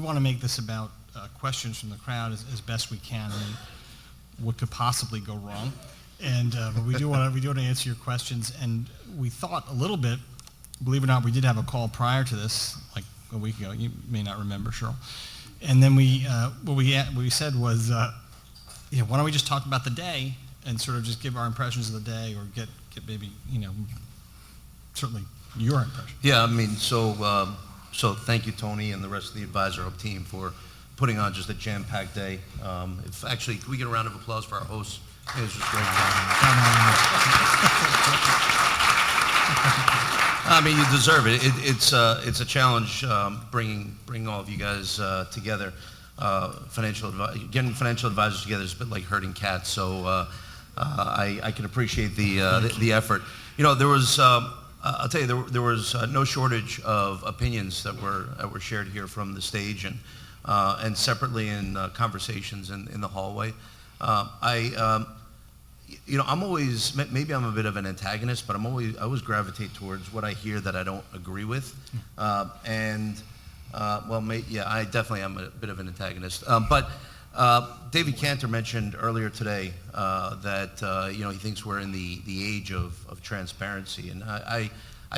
want to make this about questions from the crowd as best we can. I mean, what could possibly go wrong? And but we do want to answer your questions. And we thought a little bit. Believe it or not, we did have a call prior to this, like a week ago. You may not remember, Shirl. And then what we said was, why don't we just talk about the day and sort of just give our impressions of the day, or get maybe certainly your impression. Yeah, I mean, so thank you, Tony, and the rest of the AdvisorHub team for putting on just a jam-packed day. Actually, can we get a round of applause for our hosts? It was just great. I mean, you deserve it. It's a challenge bringing all of you guys together. Getting financial advisors together is a bit like herding cats. So I can appreciate the effort. There was I'll tell you there was no shortage of opinions that were shared here from the stage and separately in conversations in the hallway. I'm always, maybe I'm a bit of an antagonist, but I always gravitate towards what I hear that I don't agree with. I definitely am a bit of an antagonist. But David Cantor mentioned earlier today that he thinks we're in the age of transparency, and I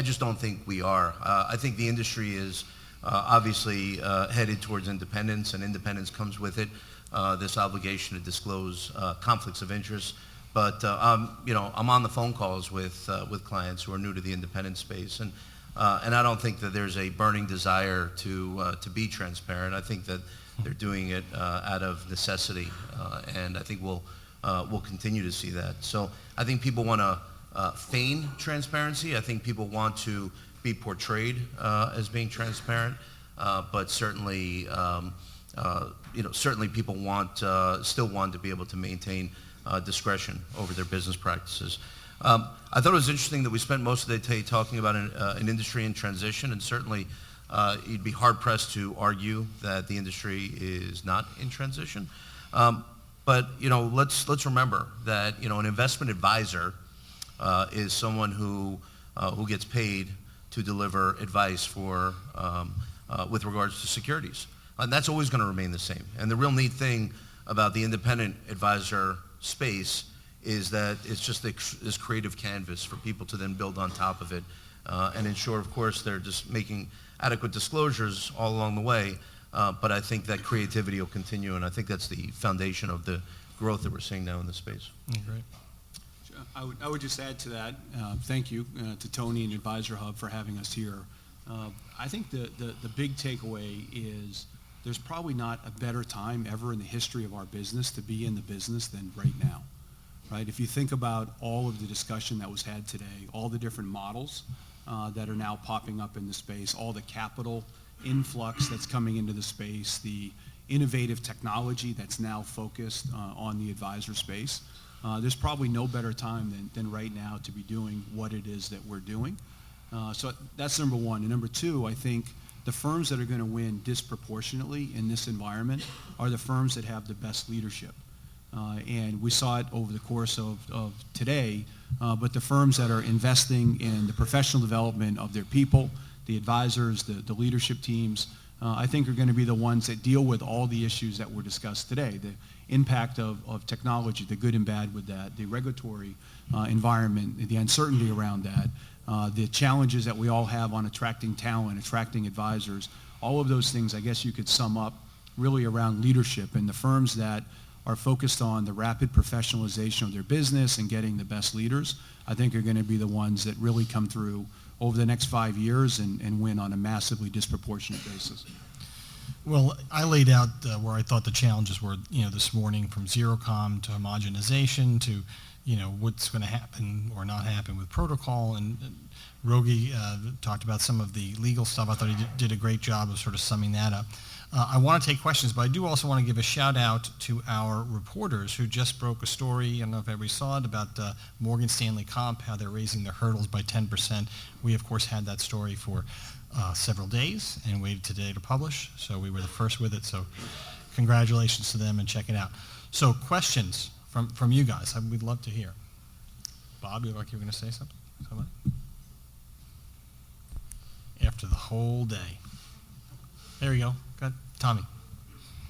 just don't think we are. I think the industry is obviously headed towards independence, and independence comes with it this obligation to disclose conflicts of interest. But I'm on the phone calls with clients who are new to the independent space, and I don't think that there's a burning desire to be transparent. I think that they're doing it out of necessity, and I think we'll continue to see that. So I think people want to feign transparency. I think people want to be portrayed as being transparent, but certainly people still want to be able to maintain discretion over their business practices. I thought it was interesting that we spent most of the day talking about an industry in transition, and certainly you'd be hard-pressed to argue that the industry is not in transition. But let's remember that an investment advisor is someone who gets paid to deliver advice with regards to securities, and that's always going to remain the same. And the real neat thing about the independent advisor space is that it's just this creative canvas for people to then build on top of it and ensure, of course, they're just making adequate disclosures all along the way. But I think that creativity will continue, and I think that's the foundation of the growth that we're seeing now in the space. Great. I would just add to that, thank you to Tony and AdvisorHub for having us here. I think the big takeaway is there's probably not a better time ever in the history of our business to be in the business than right now, right? If you think about all of the discussion that was had today, all the different models that are now popping up in the space, all the capital influx that's coming into the space, the innovative technology that's now focused on the advisor space, there's probably no better time than right now to be doing what it is that we're doing. So that's number one. And number two, I think the firms that are going to win disproportionately in this environment are the firms that have the best leadership. And we saw it over the course of today, but the firms that are investing in the professional development of their people, the advisors, the leadership teams, I think are going to be the ones that deal with all the issues that were discussed today. The impact of technology, the good and bad with that, the regulatory environment, the uncertainty around that, the challenges that we all have on attracting talent, attracting advisors, all of those things I guess you could sum up really around leadership. And the firms that are focused on the rapid professionalization of their business and getting the best leaders, I think are going to be the ones that really come through over the next 5 years and win on a massively disproportionate basis. Well, I laid out where I thought the challenges were, this morning, from zero-com to homogenization to, what's going to happen or not happen with protocol. And Rogi talked about some of the legal stuff. I thought he did a great job of sort of summing that up. I want to take questions, but I do also want to give a shout out to our reporters who just broke a story, I don't know if everybody saw it, about Morgan Stanley Comp, how they're raising their hurdles by 10%. We, of course, had that story for several days and waited today to publish, so we were the first with it. So congratulations to them, and check it out. So questions from you guys, we'd love to hear. Bob, you look like you were going to say something? After the whole day. There you go. Go ahead. Tommy.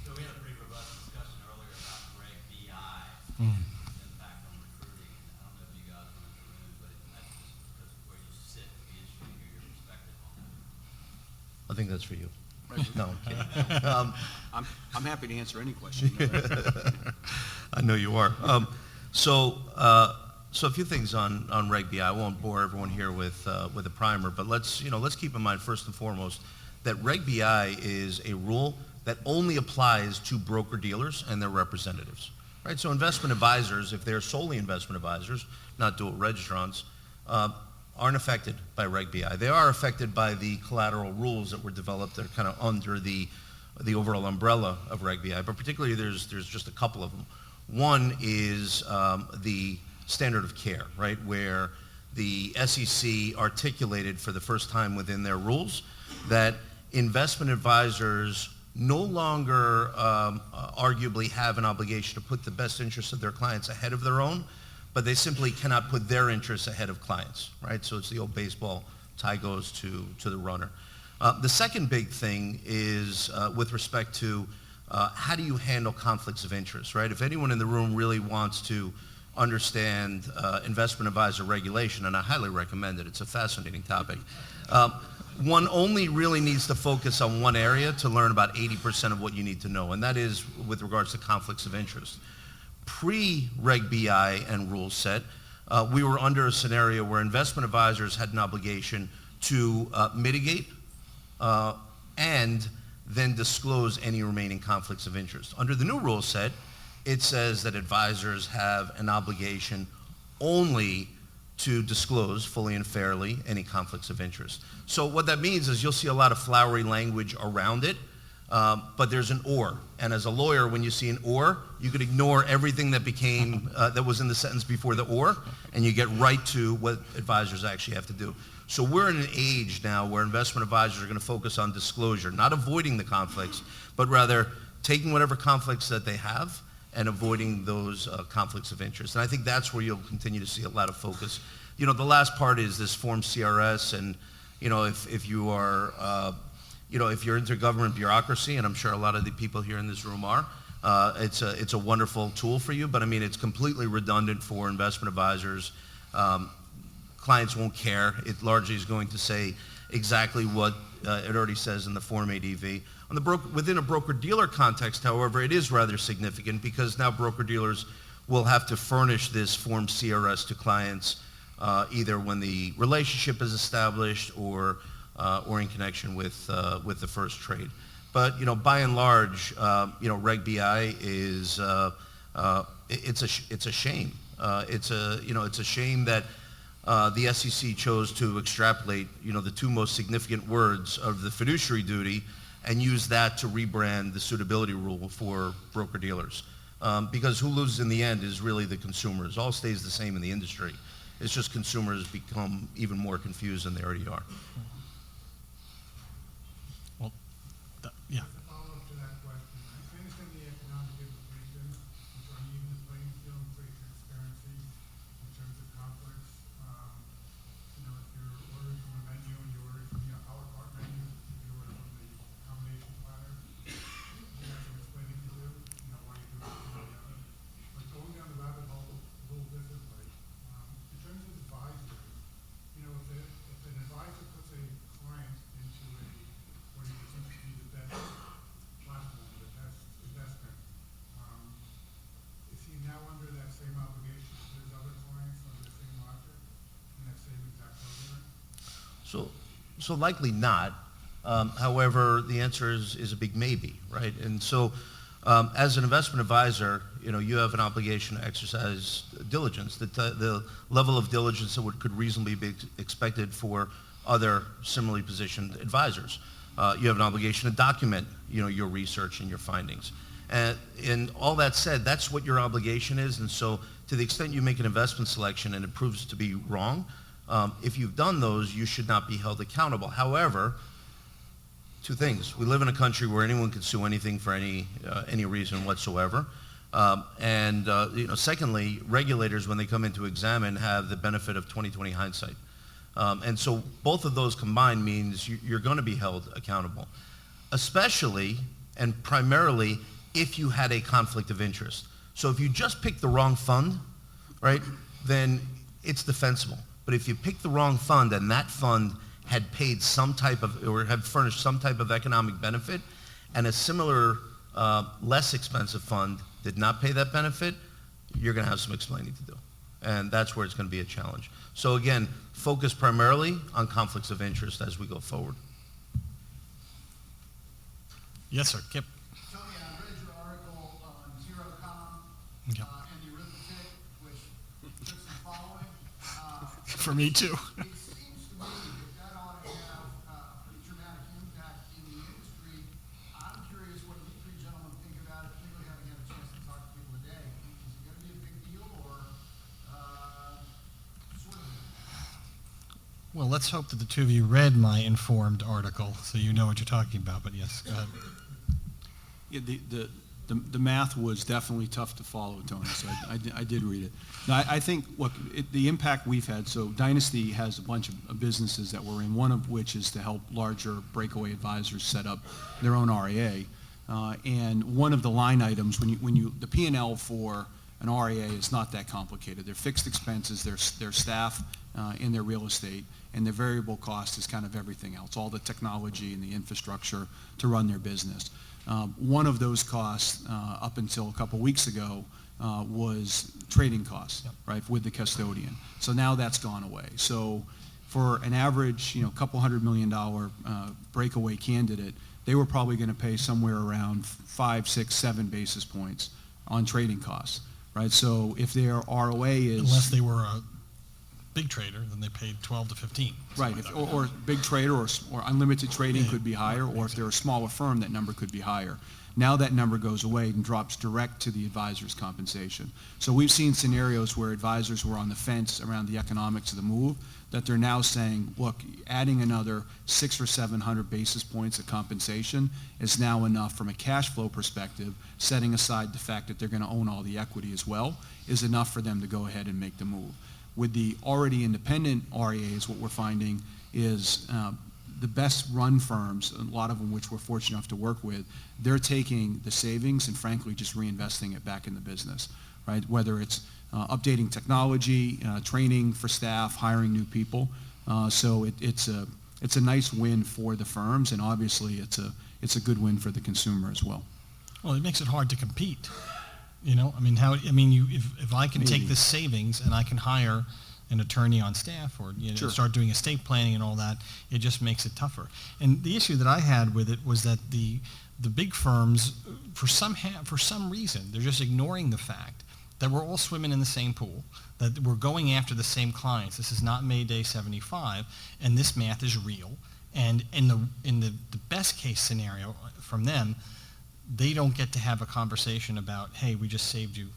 So we had a pretty robust discussion earlier about Reg BI Mm. and its impact on recruiting. I don't know if you guys were in the room, but that's just because of where you sit, it'd be interesting to hear your perspective on that. I think that's for you. Right. No, I'm kidding. I'm happy to answer any question. I know you are. So a few things on Reg BI. I won't bore everyone here with a primer, but let's keep in mind first and foremost that Reg BI is a rule that only applies to broker-dealers and their representatives. Right? So investment advisors, if they're solely investment advisors, not dual registrants, aren't affected by Reg BI. They are affected by the collateral rules that were developed that are kind of under the overall umbrella of Reg BI, but particularly there's just a couple of them. One is the standard of care, right, where the SEC articulated for the first time within their rules that investment advisors no longer arguably have an obligation to put the best interests of their clients ahead of their own, but they simply cannot put their interests ahead of clients, right? So it's the old baseball, tie goes to the runner. The second big thing is with respect to how do you handle conflicts of interest, right? If anyone in the room really wants to understand investment advisor regulation, and I highly recommend it, it's a fascinating topic, one only really needs to focus on one area to learn about 80% of what you need to know, and that is with regards to conflicts of interest. Pre-Reg BI and rule set, we were under a scenario where investment advisors had an obligation to mitigate and then disclose any remaining conflicts of interest. Under the new rule set, it says that advisors have an obligation only to disclose fully and fairly any conflicts of interest. So what that means is you'll see a lot of flowery language around it, but there's an or. And as a lawyer, when you see an or, you could ignore everything that became, that was in the sentence before the or, and you get right to what advisors actually have to do. So we're in an age now where investment advisors are going to focus on disclosure, not avoiding the conflicts, but rather taking whatever conflicts that they have and avoiding those conflicts of interest. And I think that's where you'll continue to see a lot of focus. The last part is this Form CRS, and if you are, if you're into government bureaucracy, and I'm sure a lot of the people here in this room are, it's a wonderful tool for you. But I mean, it's completely redundant for investment advisors. Clients won't care. It largely is going to say exactly what it already says in the Form ADV. Within a broker-dealer context, however, it is rather significant because now broker-dealers will have to furnish this Form CRS to clients either when the relationship is established or in connection with the first trade. But by and large, Reg BI is it's a shame. It's a shame that the SEC chose to extrapolate the two most significant words of the fiduciary duty and use that to rebrand the suitability rule for broker-dealers. Because who loses in the end is really the consumers. All stays the same in the industry. It's just consumers become even more confused than they already are. Well, yeah. As a follow-up to that question, I understand the economic implications, which are even the playing field, great transparency in terms of conflicts. If you're ordering from a menu and you're ordering from the a la carte menu, you can order from the combination platter. You have some explaining to do, why you do it one or the other. But going down the rabbit hole a little differently, in terms of advisors, if an advisor puts a client into what he perceives to be the best platform, the best investment, is he now under that same obligation to his other clients under the same logic in that same exact program? So likely not. However, the answer is a big maybe, right? And so as an investment advisor, you have an obligation to exercise diligence, the level of diligence that could reasonably be expected for other similarly positioned advisors. You have an obligation to document, your research and your findings. And all that said, that's what your obligation is. And so to the extent you make an investment selection and it proves to be wrong, if you've done those, you should not be held accountable. However, two things. We live in a country where anyone can sue anything for any reason whatsoever. Secondly, regulators, when they come in to examine, have the benefit of 20/20 hindsight. And so both of those combined means you're going to be held accountable. Especially, and primarily if you had a conflict of interest. So if you just pick the wrong fund, right, then it's defensible. But if you pick the wrong fund and that fund had paid some type of, or had furnished some type of economic benefit, and a similar, less expensive fund did not pay that benefit, you're going to have some explaining to do. And that's where it's going to be a challenge. So again, focus primarily on conflicts of interest as we go forward. Yes, sir. Kip. Tony, I read your article on ZeroCom Okay. and the arithmetic, which took some following. For me too. It seems to me that ought to have a pretty dramatic impact in the industry. I'm curious what you three gentlemen think about it, particularly having had a chance to talk to people today. Is it going to be a big deal or sort of? Well, let's hope that the two of you read my informed article, so you know what you're talking about. But yes, go ahead. Yeah, the math was definitely tough to follow, Tony, so I did read it. Now, I think, look, the impact we've had, so Dynasty has a bunch of businesses that we're in, one of which is to help larger breakaway advisors set up their own RIA. And one of the line items, the P&L for an RIA is not that complicated. They're fixed expenses, their staff, and their real estate, and their variable cost is kind of everything else, all the technology and the infrastructure to run their business. One of those costs, up until a couple weeks ago, was trading costs, right, with the custodian. So now that's gone away. So for an average, couple $100 million breakaway candidate, they were probably going to pay somewhere around 5, 6, 7 basis points on trading costs, right? So if their ROA is... Unless they were a big trader, then they paid 12 to 15. Right, or big trader or unlimited trading could be higher, or if they're a smaller firm, that number could be higher. Now that number goes away and drops direct to the advisor's compensation. So we've seen scenarios where advisors were on the fence around the economics of the move, that they're now saying, look, adding another 600 or 700 basis points of compensation is now enough from a cash flow perspective, setting aside the fact that they're going to own all the equity as well, is enough for them to go ahead and make the move. With the already independent RIAs, what we're finding is the best run firms, a lot of them which we're fortunate enough to work with, they're taking the savings and frankly just reinvesting it back in the business, right? Whether it's updating technology, training for staff, hiring new people. So it's a nice win for the firms, and obviously it's a good win for the consumer as well. Well, it makes it hard to compete. If I can take this savings and I can hire an attorney on staff, or Sure. start doing estate planning and all that, it just makes it tougher. And the issue that I had with it was that the big firms, for some reason, they're just ignoring the fact that we're all swimming in the same pool, that we're going after the same clients. This is not Mayday 75, and this math is real. And in the best case scenario from them, they don't get to have a conversation about, hey, we just saved you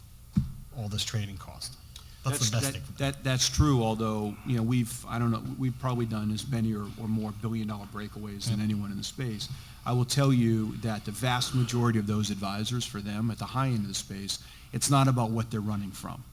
all this trading cost. That's the best thing. That's true, although, we've probably done as many or more billion-dollar breakaways than anyone in the space. I will tell you that the vast majority of those advisors, for them, at the high end of the space, it's not about what they're running from,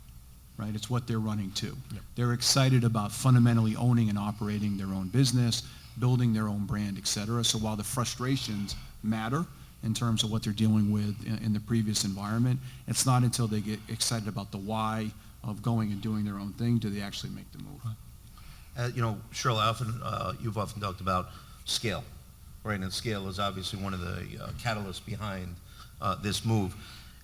right? It's what they're running to. Yep. They're excited about fundamentally owning and operating their own business, building their own brand, et cetera. So while the frustrations matter in terms of what they're dealing with in the previous environment, it's not until they get excited about the why of going and doing their own thing do they actually make the move. Shirl, you've often talked about scale, right? And scale is obviously one of the catalysts behind this move.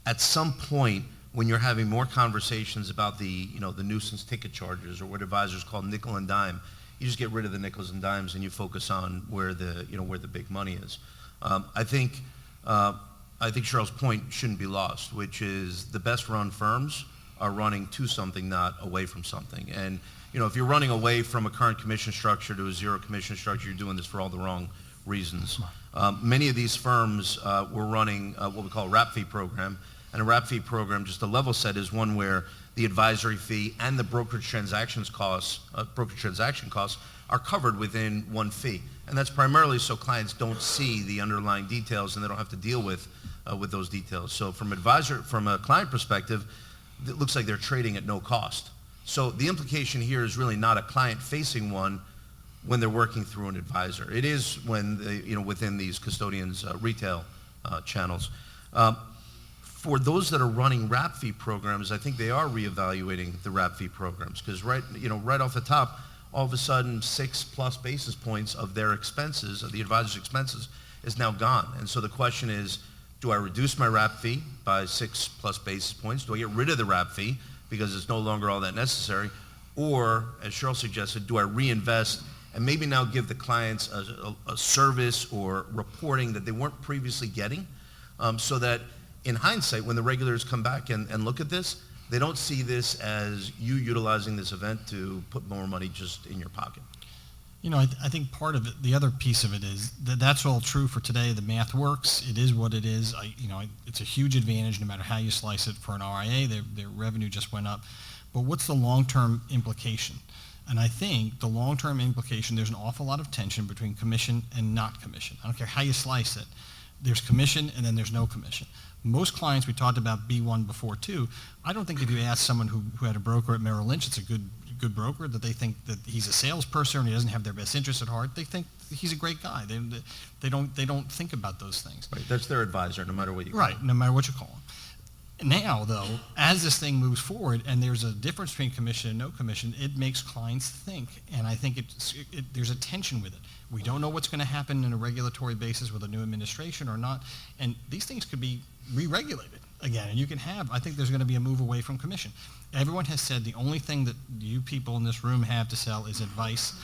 At some point, when you're having more conversations about the nuisance ticket charges, or what advisors call nickel and dime, you just get rid of the nickels and dimes and you focus on where the big money is. I think Shirl's point shouldn't be lost, which is the best run firms are running to something, not away from something. And if you're running away from a current commission structure to a zero commission structure, you're doing this for all the wrong reasons. Many of these firms were running what we call a wrap fee program, and a wrap fee program, just a level set, is one where the advisory fee and the brokerage transaction costs are covered within one fee. And that's primarily so clients don't see the underlying details and they don't have to deal with those details. So from a client perspective, it looks like they're trading at no cost. So the implication here is really not a client-facing one when they're working through an advisor. It is when within these custodians' retail channels. For those that are running wrap fee programs, I think they are reevaluating the wrap fee programs, because right off the top, all of a sudden 6+ basis points of their expenses, of the advisor's expenses, is now gone. And so the question is, do I reduce my wrap fee by 6+ basis points? Do I get rid of the wrap fee because it's no longer all that necessary? Or, as Shirl suggested, do I reinvest and maybe now give the clients a service or reporting that they weren't previously getting, so that in hindsight, when the regulators come back and look at this, they don't see this as you utilizing this event to put more money just in your pocket. I think part of it, the other piece of it is that that's all true for today. The math works. It is what it is. It's a huge advantage no matter how you slice it for an RIA. Their revenue just went up. But what's the long-term implication? And I think the long-term implication, there's an awful lot of tension between commission and not commission. I don't care how you slice it. There's commission and then there's no commission. Most clients, we talked about B1 before too, I don't think if you ask someone who had a broker at Merrill Lynch, it's a good broker, that they think that he's a salesperson and he doesn't have their best interests at heart. They think he's a great guy. They don't think about those things. Right, that's their advisor, no matter what you call Right, him. no matter what you call him. Now, though, as this thing moves forward and there's a difference between commission and no commission, it makes clients think, and I think there's a tension with it. We don't know what's going to happen on a regulatory basis with a new administration or not, and these things could be re-regulated again, and I think there's going to be a move away from commission. Everyone has said the only thing that you people in this room have to sell is advice.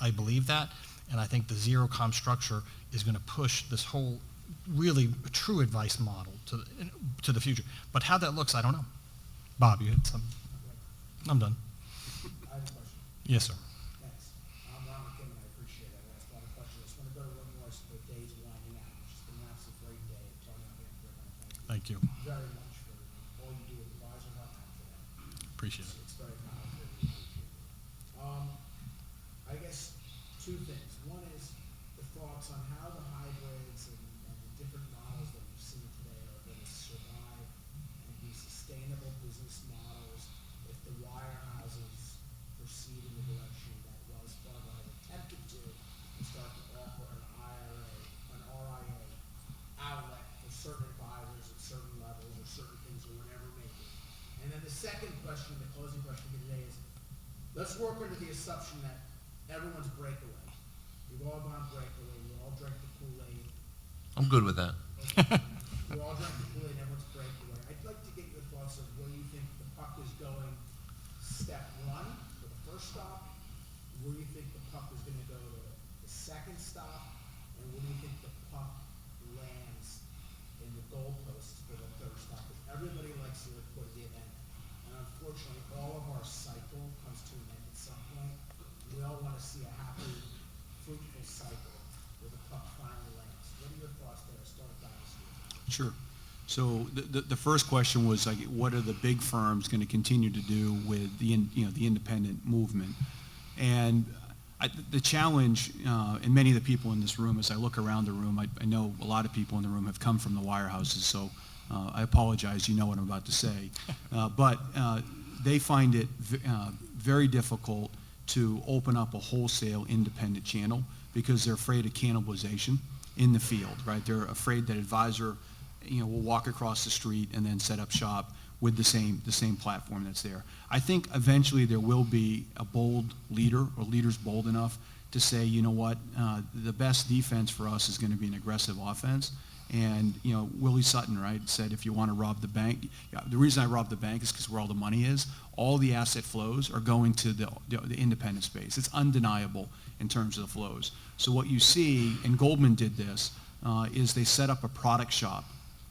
I believe that, and I think the zero-com structure is going to push this whole really true advice model to the future. But how that looks, I don't know. Bob, you had some? I'm done. I have a question. Yes, sir. Thanks. I'm Ron McKim, and I appreciate it. I asked a lot of questions. I just want to go to one more so the day's winding out. It's just been an absolute great day. Tony, I'm here for it. Thank you. Very much for all you do with AdvisorHub and for that. Appreciate it. It's very powerful. I guess two things. One is the thoughts on how the hybrids and the different models that we've seen today are going to survive and be sustainable business models if the wirehouses proceed in the direction that Wells Fargo had attempted to and start to offer an RIA outlet for certain advisors at certain levels or certain things or whatever it may be. And then the second question, the closing question for today is, let's work under the assumption that everyone's breakaway. We've all gone breakaway. We all drank the Kool-Aid. I'm good with that. We all drank the Kool-Aid. Everyone's breakaway. I'd like to get your thoughts on where you think the puck is going. Step one for the first stop. Where you think the puck is going to go to the second stop, and where do you think the puck lands in the goalposts for the third stop? Because everybody likes the liquidity event, and unfortunately, all of our cycle comes to an end at some point. We all want to see a happy, fruitful cycle where the puck finally lands. What are your thoughts there? Start with Dynasty. Sure. So the first question was like, what are the big firms going to continue to do with the independent movement? And the challenge, and many of the people in this room, as I look around the room, I know a lot of people in the room have come from the wirehouses, so I apologize, you know what I'm about to say. But they find it very difficult to open up a wholesale independent channel because they're afraid of cannibalization in the field, right? They're afraid that advisor, will walk across the street and then set up shop with the same platform that's there. I think eventually there will be a bold leader or leaders bold enough to say, you know what, the best defense for us is going to be an aggressive offense. And, Willie Sutton, right, said if you want to rob the bank, the reason I rob the bank is because where all the money is, all the asset flows are going to the independent space. It's undeniable in terms of the flows. So what you see, and Goldman did this, is they set up a product shop,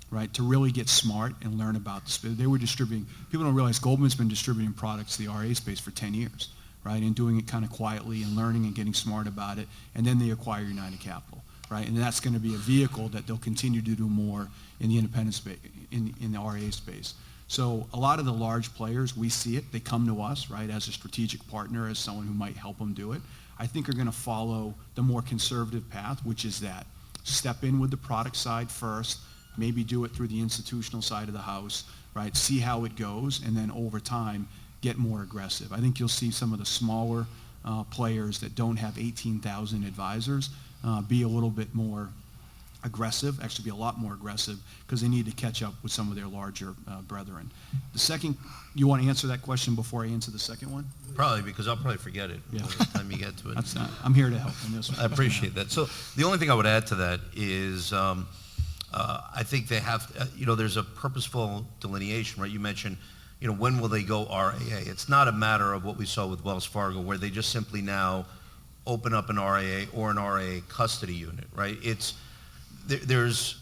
right, to really get smart and learn about the space. They were distributing, people don't realize Goldman's been distributing products to the RA space for 10 years, right, and doing it kind of quietly and learning and getting smart about it, and then they acquire United Capital. Right, and that's going to be a vehicle that they'll continue to do more in the independent space, in the RA space. So a lot of the large players, we see it. They come to us, right, as a strategic partner, as someone who might help them do it. I think are going to follow the more conservative path, which is that step in with the product side first, maybe do it through the institutional side of the house, right? See how it goes, and then over time get more aggressive. I think you'll see some of the smaller players that don't have 18,000 advisors be a little bit more aggressive, actually be a lot more aggressive, because they need to catch up with some of their larger brethren. The second, you want to answer that question before I answer the second one? Probably, because I'll probably forget it by the time you get to it. That's not, I'm here to help in this one. I appreciate that. So the only thing I would add to that is I think they have, there's a purposeful delineation, right? You mentioned, when will they go RAA? It's not a matter of what we saw with Wells Fargo, where they just simply now open up an RAA or an RAA custody unit, right? There's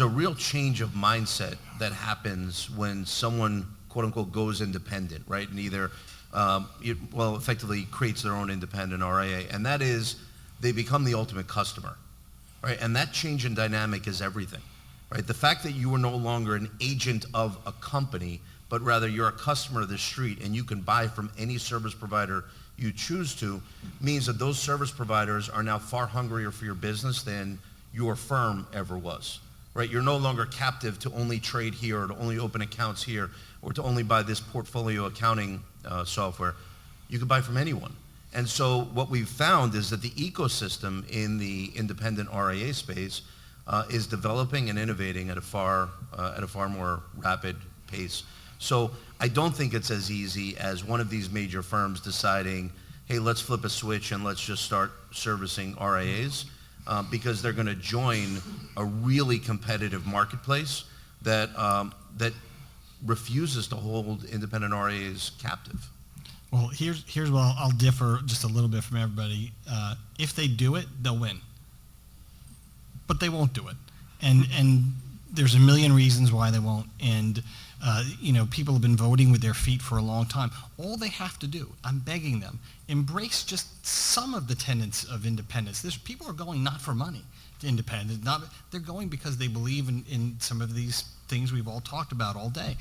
a real change of mindset that happens when someone, quote unquote, goes independent, right? And either, effectively creates their own independent RAA, and that is they become the ultimate customer, right? And that change in dynamic is everything, right? The fact that you are no longer an agent of a company, but rather you're a customer of the street and you can buy from any service provider you choose to, means that those service providers are now far hungrier for your business than your firm ever was, right? You're no longer captive to only trade here or to only open accounts here or to only buy this portfolio accounting software. You can buy from anyone. And so what we've found is that the ecosystem in the independent RIA space is developing and innovating at a far more rapid pace. So I don't think it's as easy as one of these major firms deciding, hey, let's flip a switch and let's just start servicing RIAs, because they're going to join a really competitive marketplace that refuses to hold independent RIAs captive. Well, here's where I'll differ just a little bit from everybody. If they do it, they'll win. But they won't do it. And there's a million reasons why they won't. And, people have been voting with their feet for a long time. All they have to do, I'm begging them, embrace just some of the tenets of independence. People are going not for money to independence. They're going because they believe in some of these things we've all talked about all day.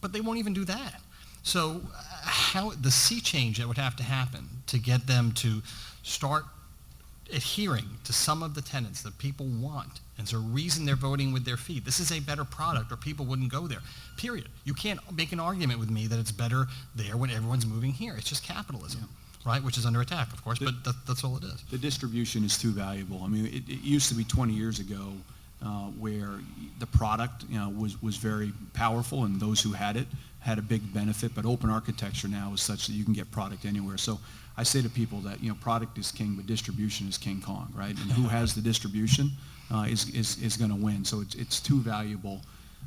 But they won't even do that. So how the sea change that would have to happen to get them to start adhering to some of the tenets that people want, and there's a reason they're voting with their feet. This is a better product, or people wouldn't go there, period. You can't make an argument with me that it's better there when everyone's moving here. It's just capitalism, right, which is under attack, of course, but that's all it is. The distribution is too valuable. I mean, it used to be 20 years ago where the product was very powerful, and those who had it had a big benefit, but open architecture now is such that you can get product anywhere. So I say to people that, product is king, but distribution is King Kong, right? And who has the distribution is going to win. So it's too valuable.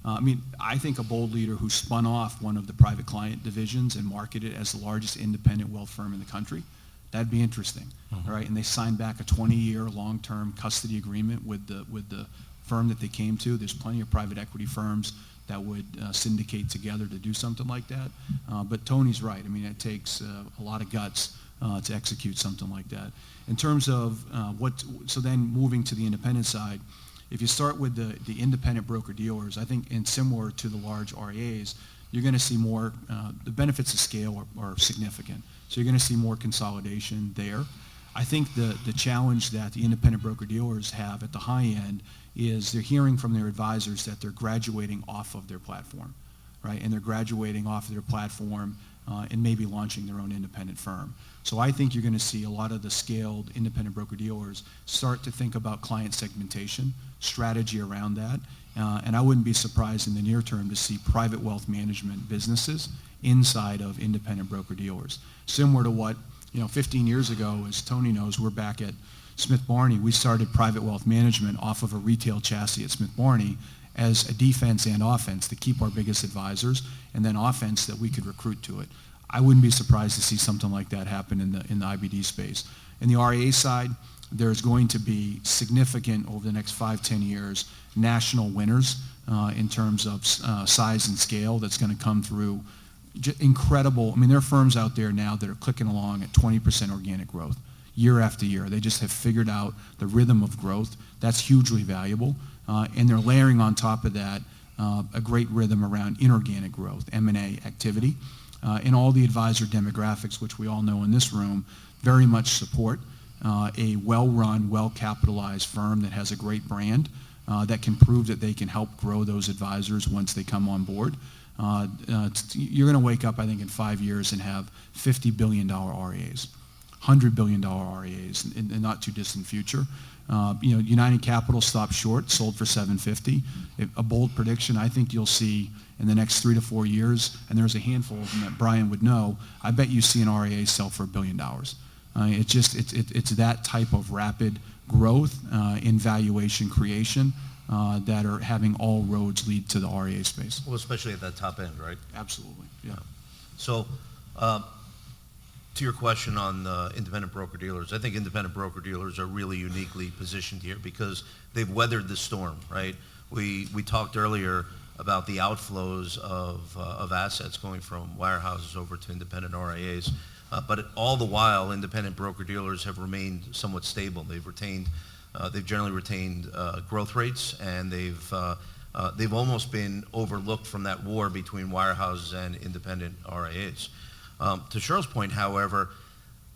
I think a bold leader who spun off one of the private client divisions and marketed it as the largest independent wealth firm in the country, that'd be interesting, all right? And they signed back a 20-year long-term custody agreement with the firm that they came to. There's plenty of private equity firms that would syndicate together to do something like that. But Tony's right. It takes a lot of guts to execute something like that. In terms of so then moving to the independent side, if you start with the independent broker-dealers, I think, and similar to the large RIAs, you're going to see more, the benefits of scale are significant. So you're going to see more consolidation there. I think the challenge that the independent broker-dealers have at the high end is they're hearing from their advisors that they're graduating off of their platform, right? And they're graduating off of their platform and maybe launching their own independent firm. So I think you're going to see a lot of the scaled independent broker-dealers start to think about client segmentation, strategy around that, and I wouldn't be surprised in the near term to see private wealth management businesses inside of independent broker-dealers. Similar to what, 15 years ago, as Tony knows, we're back at Smith Barney. We started private wealth management off of a retail chassis at Smith Barney as a defense and offense to keep our biggest advisors, and then offense that we could recruit to it. I wouldn't be surprised to see something like that happen in the IBD space. In the RIA side, there's going to be significant, over the next 5-10 years, national winners in terms of size and scale that's going to come through. Incredible. There are firms out there now that are clicking along at 20% organic growth year after year. They just have figured out the rhythm of growth. That's hugely valuable. And they're layering on top of that a great rhythm around inorganic growth, M&A activity. And all the advisor demographics, which we all know in this room, very much support a well-run, well-capitalized firm that has a great brand that can prove that they can help grow those advisors once they come on board. You're going to wake up, I think, in 5 years and have $50 billion RIAs. $100 billion RIAs in the not too distant future. United Capital stopped short, sold for $750. A bold prediction, I think you'll see in the next 3 to 4 years, and there's a handful of them that Brian would know, I bet you see an RIA sell for $1 billion. It's that type of rapid growth in valuation creation that are having all roads lead to the RIA space. Well, especially at that top end, right? Absolutely, yeah. So, to your question on independent broker-dealers, I think independent broker-dealers are really uniquely positioned here because they've weathered the storm, right? We talked earlier about the outflows of assets going from wirehouses over to independent RIAs, but all the while, independent broker-dealers have remained somewhat stable. They've generally retained growth rates, and they've almost been overlooked from that war between wirehouses and independent RIAs. To Shirl's point, however,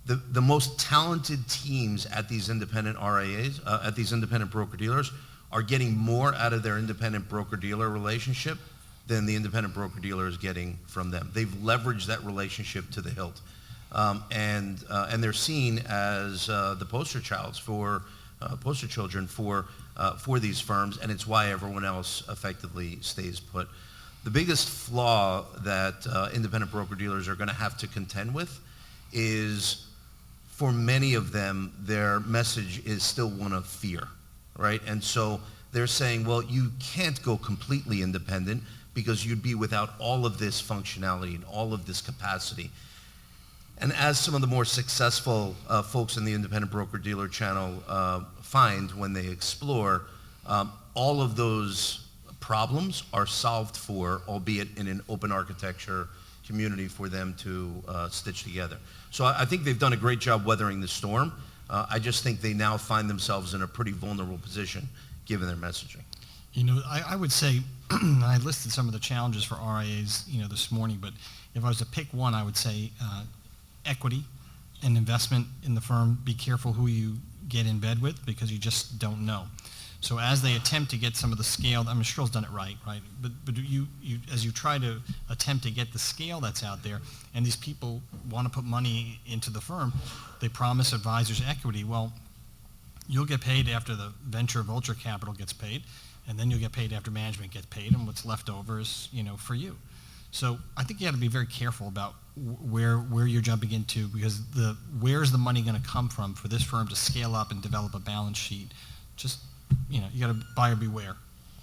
the most talented teams at these independent RIAs, at these independent broker-dealers, are getting more out of their independent broker-dealer relationship than the independent broker-dealer is getting from them. They've leveraged that relationship to the hilt. And they're seen as the poster children for these firms, and it's why everyone else effectively stays put. The biggest flaw that independent broker-dealers are going to have to contend with is, for many of them, their message is still one of fear, right? And so they're saying, well, you can't go completely independent because you'd be without all of this functionality and all of this capacity. And as some of the more successful folks in the independent broker-dealer channel find when they explore, all of those problems are solved for, albeit in an open architecture community for them to stitch together. So I think they've done a great job weathering the storm. I just think they now find themselves in a pretty vulnerable position given their messaging. I would say, I listed some of the challenges for RIAs, this morning, but if I was to pick one, I would say equity and investment in the firm. Be careful who you get in bed with because you just don't know. So as they attempt to get some of the scale, I'm sure Shirl's done it right? But you as you try to attempt to get the scale that's out there, and these people want to put money into the firm, they promise advisors equity. Well, you'll get paid after the venture vulture capital gets paid, and then you'll get paid after management gets paid, and what's left over is, for you. So I think you have to be very careful about where you're jumping into, because where's the money going to come from for this firm to scale up and develop a balance sheet? Just, you got to buyer beware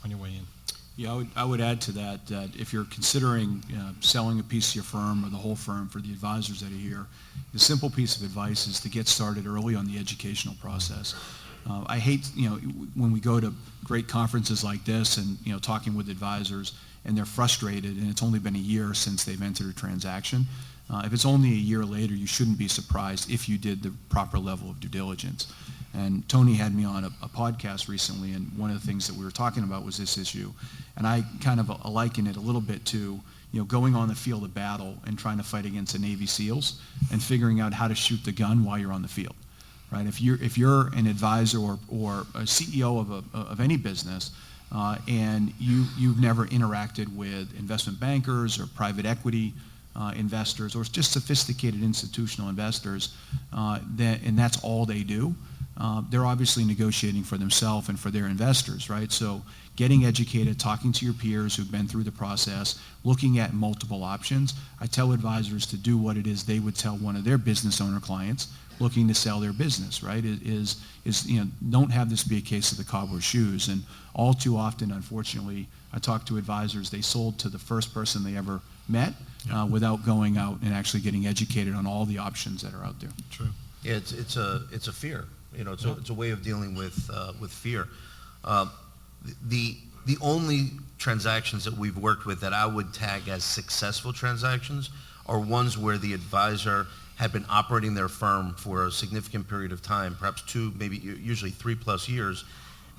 on your way in. Yeah, I would add to that if you're considering selling a piece of your firm or the whole firm for the advisors that are here, the simple piece of advice is to get started early on the educational process. I hate, when we go to great conferences like this and, talking with advisors and they're frustrated and it's only been a year since they've entered a transaction. If it's only a year later, you shouldn't be surprised if you did the proper level of due diligence. And Tony had me on a podcast recently, and one of the things that we were talking about was this issue. And I kind of liken it a little bit to, going on the field of battle and trying to fight against the Navy SEALs and figuring out how to shoot the gun while you're on the field, right? If you're an advisor or a CEO of any business, and you've never interacted with investment bankers or private equity investors or just sophisticated institutional investors, and that's all they do, they're obviously negotiating for themselves and for their investors, right? So getting educated, talking to your peers who've been through the process, looking at multiple options. I tell advisors to do what it is they would tell one of their business owner clients looking to sell their business, right? Don't have this be a case of the cobbler's shoes. And all too often, unfortunately, I talk to advisors, they sold to the first person they ever met without going out and actually getting educated on all the options that are out there. True. Yeah, it's a fear. It's a way of dealing with fear. The only transactions that we've worked with that I would tag as successful transactions are ones where the advisor had been operating their firm for a significant period of time, perhaps 2, maybe usually 3+ years,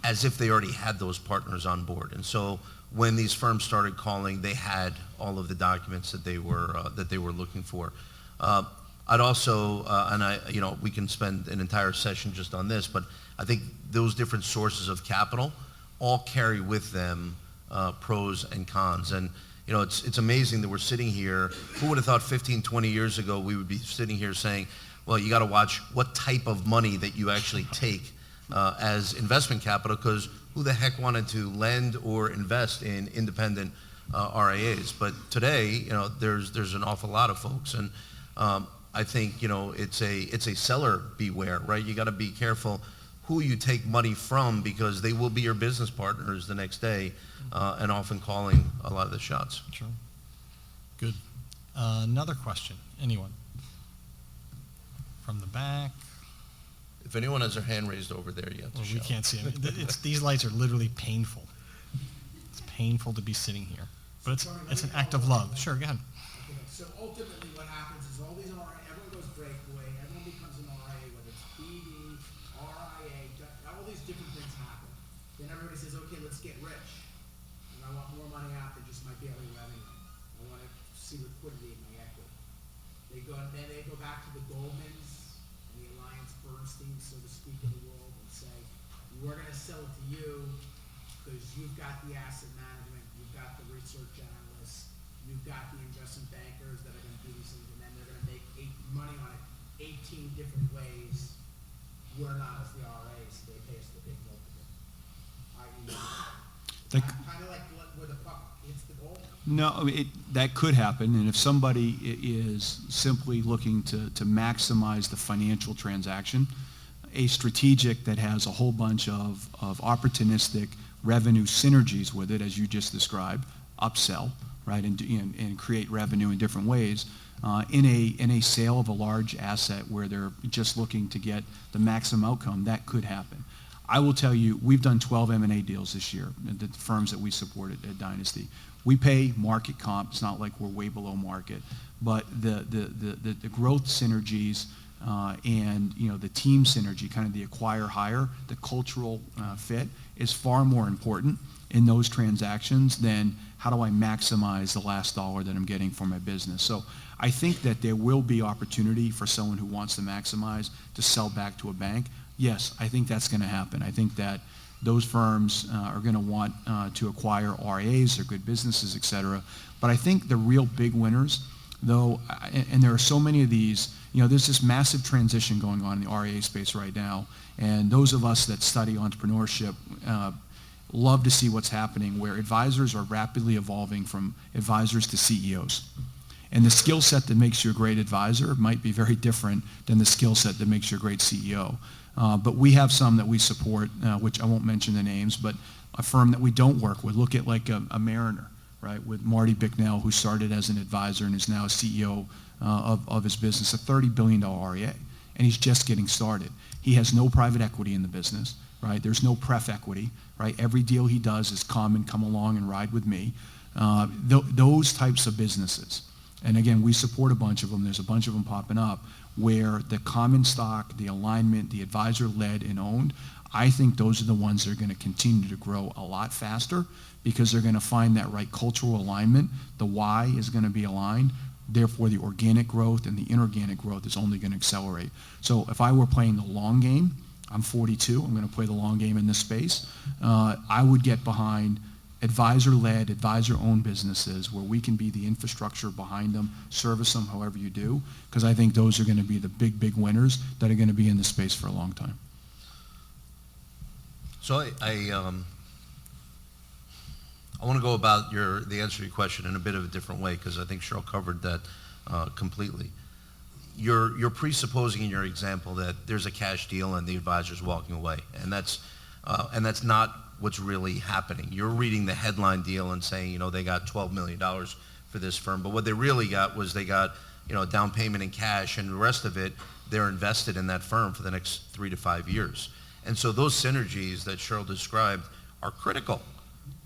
as if they already had those partners on board. And so when these firms started calling, they had all of the documents that they were looking for. I'd also, we can spend an entire session just on this, but I think those different sources of capital all carry with them pros and cons. And it's amazing that we're sitting here. Who would have thought 15, 20 years ago we would be sitting here saying, well, you got to watch what type of money that you actually take as investment capital, because who the heck wanted to lend or invest in independent RIAs? But today, there's an awful lot of folks, and I think it's a seller beware, right? You got to be careful who you take money from, because they will be your business partners the next day, and often calling a lot of the shots. Sure. Good. Another question. Anyone? From the back? If anyone has their hand raised over there, you have to Well, shout. we can't see them. These lights are literally painful. It's painful to be sitting here. But it's an act of love. Sure, go ahead. Okay, so ultimately what happens is all these RIA, everyone goes breakaway, everyone becomes an RIA, whether it's BD, RIA, all these different things happen. Then everybody says, okay, let's get rich. And I want more money out than just my daily revenue. I want to see liquidity in my equity. Then they go back to the Goldmans and the Alliance Bernstein, so to speak, in the world, and say, we're going to sell it to you because you've got the asset management, you've got the research analysts, you've got the investment bankers that are going to do these things, and then they're going to make money on it 18 different ways. We're not as the RAs, they pay us the big multiple. Kind of like where the puck hits the goal. No, that could happen, and if somebody is simply looking to maximize the financial transaction, a strategic that has a whole bunch of opportunistic revenue synergies with it, as you just described, upsell, right, and create revenue in different ways, in a sale of a large asset where they're just looking to get the maximum outcome, that could happen. I will tell you, we've done 12 M&A deals this year, the firms that we supported at Dynasty. We pay market comp. It's not like we're way below market, but the growth synergies and the team synergy, kind of the acquire hire, the cultural fit is far more important in those transactions than how do I maximize the last dollar that I'm getting for my business. So I think that there will be opportunity for someone who wants to maximize to sell back to a bank. Yes, I think that's going to happen. I think that those firms are going to want to acquire RIAs, they're good businesses, et cetera. But I think the real big winners, though, and there are so many of these, there's this massive transition going on in the RIA space right now. And those of us that study entrepreneurship love to see what's happening, where advisors are rapidly evolving from advisors to CEOs. And the skill set that makes you a great advisor might be very different than the skill set that makes you a great CEO. But we have some that we support, which I won't mention the names, but a firm that we don't work with. Look at like a Mariner, right, with Marty Bicknell, who started as an advisor and is now a CEO of his business, a $30 billion RIA, and he's just getting started. He has no private equity in the business, right? There's no pref equity, right? Every deal he does is come along and ride with me. Those types of businesses. And again, we support a bunch of them. There's a bunch of them popping up where the common stock, the alignment, the advisor led and owned, I think those are the ones that are going to continue to grow a lot faster because they're going to find that right cultural alignment. The why is going to be aligned. Therefore, the organic growth and the inorganic growth is only going to accelerate. So if I were playing the long game, I'm 42, I'm going to play the long game in this space, I would get behind advisor-led, advisor-owned businesses where we can be the infrastructure behind them, service them however you do, because I think those are going to be the big, big winners that are going to be in the space for a long time. So I want to go about the answer to your question in a bit of a different way, because I think Shirl covered that completely. You're presupposing in your example that there's a cash deal and the advisor's walking away, and that's not what's really happening. You're reading the headline deal and saying, they got $12 million for this firm, but what they really got was they got, a down payment in cash, and the rest of it, they're invested in that firm for the next 3 to 5 years. And so those synergies that Shirl described are critical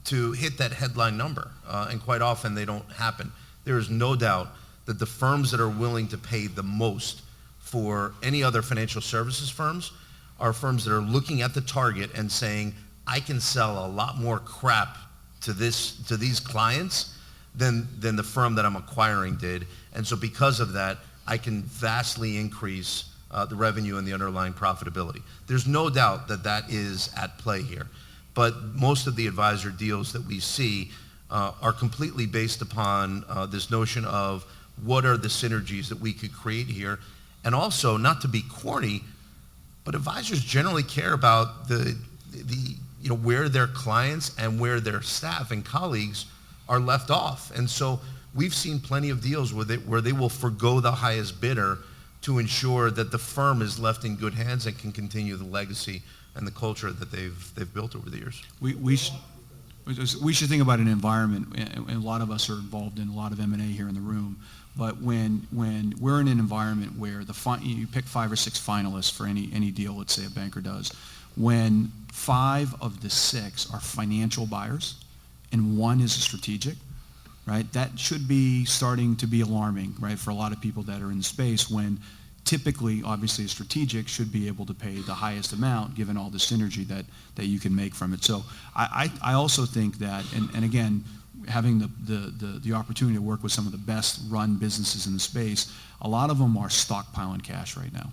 to hit that headline number, and quite often they don't happen. There is no doubt that the firms that are willing to pay the most for any other financial services firms are firms that are looking at the target and saying, I can sell a lot more crap to these clients than the firm that I'm acquiring did. And so because of that, I can vastly increase the revenue and the underlying profitability. There's no doubt that that is at play here. But most of the advisor deals that we see are completely based upon this notion of what are the synergies that we could create here. And also, not to be corny, but advisors generally care about the where their clients and where their staff and colleagues are left off. And so we've seen plenty of deals where they will forgo the highest bidder to ensure that the firm is left in good hands and can continue the legacy and the culture that they've built over the years. We should think about an environment, and a lot of us are involved in a lot of M&A here in the room, but when we're in an environment where you pick 5 or 6 finalists for any deal, let's say a banker does, when 5 of the 6 are financial buyers and 1 is a strategic, right? That should be starting to be alarming, right, for a lot of people that are in the space, when typically, obviously, a strategic should be able to pay the highest amount given all the synergy that you can make from it. So I also think that, and again, having the opportunity to work with some of the best run businesses in the space, a lot of them are stockpiling cash right now,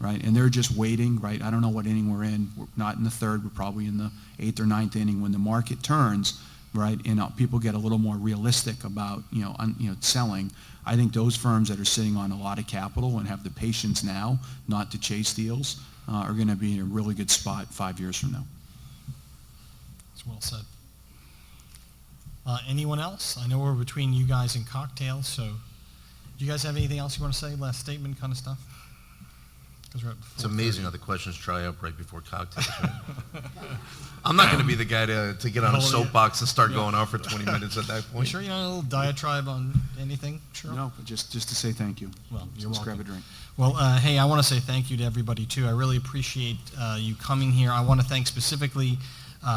right? And they're just waiting, right? I don't know what inning we're in. We're not in the 3rd. We're probably in the 8th or 9th inning when the market turns, right? And people get a little more realistic about, selling. I think those firms that are sitting on a lot of capital and have the patience now not to chase deals are going to be in a really good spot 5 years from now. That's well said. Anyone else? I know we're between you guys and cocktails, so do you guys have anything else you want to say? Last statement kind of stuff? 'Cause we're at It's amazing how the questions dry up right before cocktails. Right? I'm not going to be the guy to get on a soapbox and start going off for 20 minutes at that You point. sure you want a little diatribe on anything? Sure. No, but just to say thank you. Well, you're Let's welcome. grab a drink. Well, hey, I want to say thank you to everybody, too. I really appreciate you coming here. I want to thank specifically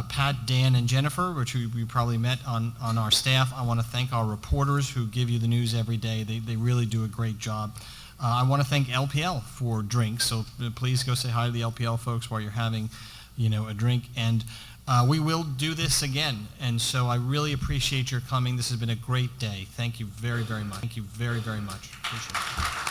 Pat, Dan, and Jennifer, which we probably met on our staff. I want to thank our reporters who give you the news every day. They really do a great job. I want to thank LPL for drinks, so please go say hi to the LPL folks while you're having, a drink. And we will do this again, and so I really appreciate your coming. This has been a great day. Thank you very, very much. Thank you very, very much. Appreciate it.